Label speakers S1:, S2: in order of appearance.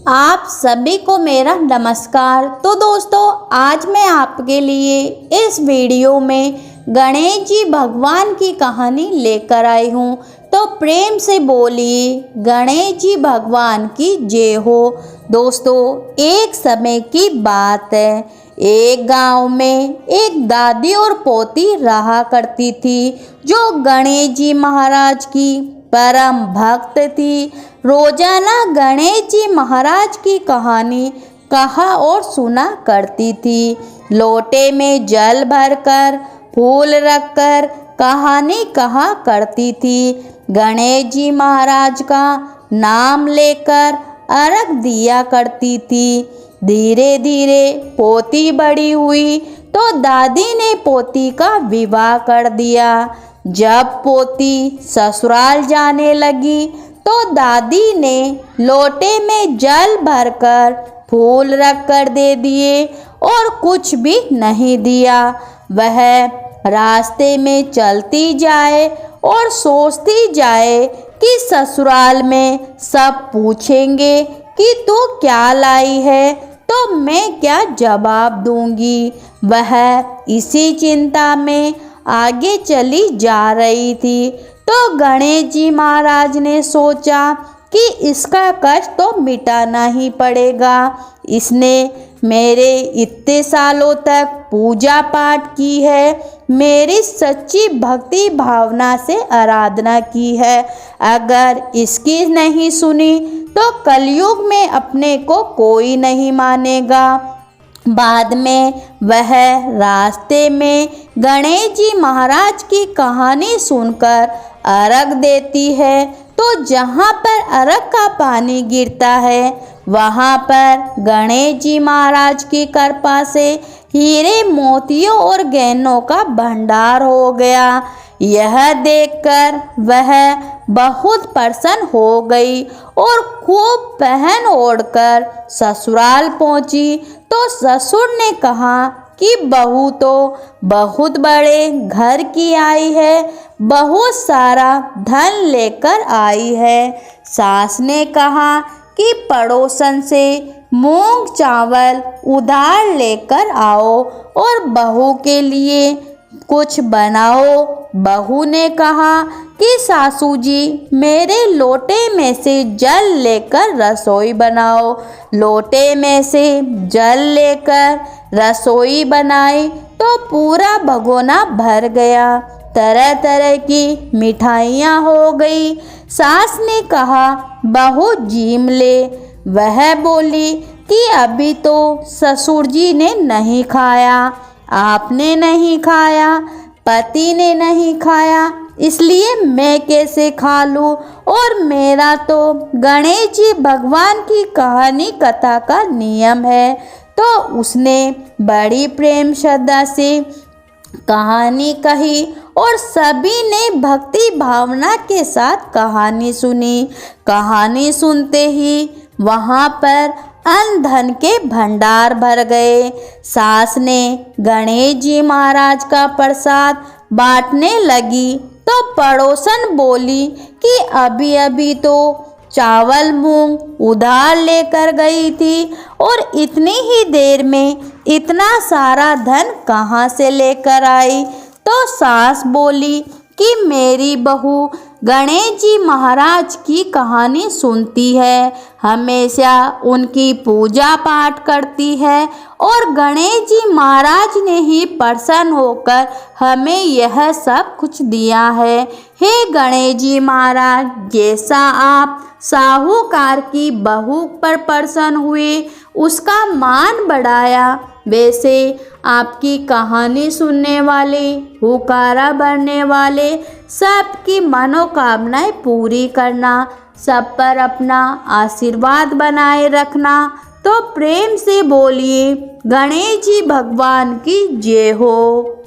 S1: आप सभी को मेरा नमस्कार। तो दोस्तों, आज मैं आपके लिए इस वीडियो में गणेश जी भगवान की कहानी लेकर आई हूँ। तो प्रेम से बोलिए गणेश जी भगवान की जय हो। दोस्तों, एक समय की बात है, एक गांव में एक दादी और पोती रहा करती थी, जो गणेश जी महाराज की परम भक्त थी। रोजाना गणेश जी महाराज की कहानी कहा और सुना करती थी। लोटे में जल भरकर, फूल रखकर कहानी कहा करती थी। गणेश जी महाराज का नाम लेकर अर्घ दिया करती थी। धीरे धीरे पोती बड़ी हुई तो दादी ने पोती का विवाह कर दिया। जब पोती ससुराल जाने लगी तो दादी ने लोटे में जल भरकर, फूल रखकर दे दिए और कुछ भी नहीं दिया। वह रास्ते में चलती जाए और सोचती जाए कि ससुराल में सब पूछेंगे कि तू क्या लाई है, तो मैं क्या जवाब दूंगी। वह इसी चिंता में आगे चली जा रही थी तो गणेश जी महाराज ने सोचा कि इसका कष्ट तो मिटाना ही पड़ेगा। इसने मेरे इतने सालों तक पूजा पाठ की है, मेरी सच्ची भक्ति भावना से आराधना की है। अगर इसकी नहीं सुनी तो कलयुग में अपने को कोई नहीं मानेगा। बाद में वह रास्ते में गणेश जी महाराज की कहानी सुनकर अर्घ देती है, तो जहाँ पर अर्घ का पानी गिरता है वहाँ पर गणेश जी महाराज की कृपा से हीरे मोतियों और गहनों का भंडार हो गया। यह देखकर वह बहुत प्रसन्न हो गई और खूब पहन ओढ़कर ससुराल पहुंची। तो ससुर ने कहा कि बहू तो बहुत बड़े घर की आई है, बहुत सारा धन लेकर आई है। सास ने कहा कि पड़ोसन से मूंग चावल उधार लेकर आओ और बहू के लिए कुछ बनाओ। बहू ने कहा कि सासू जी, मेरे लोटे में से जल लेकर रसोई बनाओ। लोटे में से जल लेकर रसोई बनाई तो पूरा भगोना भर गया। तरह तरह की मिठाइयाँ हो गई। सास ने कहा, बहू जीम ले। वह बोली कि अभी तो ससुर जी ने नहीं खाया, आपने नहीं खाया, पति ने नहीं खाया, इसलिए मैं कैसे खा लूँ। और मेरा तो गणेश जी भगवान की कहानी कथा का नियम है। तो उसने बड़ी प्रेम श्रद्धा से कहानी कही और सभी ने भक्ति भावना के साथ कहानी सुनी। कहानी सुनते ही वहाँ पर अन्न धन के भंडार भर गए। सास ने गणेश जी महाराज का प्रसाद बांटने लगी तो पड़ोसन बोली कि अभी अभी तो चावल मूंग उधार लेकर गई थी और इतनी ही देर में इतना सारा धन कहाँ से लेकर आई। तो सास बोली कि मेरी बहू गणेश जी महाराज की कहानी सुनती है, हमेशा उनकी पूजा पाठ करती है और गणेश जी महाराज ने ही प्रसन्न होकर हमें यह सब कुछ दिया है। हे गणेश जी महाराज, जैसा आप साहूकार की बहू पर प्रसन्न हुए, उसका मान बढ़ाया, वैसे आपकी कहानी सुनने वाले, हुकारा भरने वाले सबकी मनोकामनाएं पूरी करना, सब पर अपना आशीर्वाद बनाए रखना। तो प्रेम से बोलिए गणेश जी भगवान की जय हो।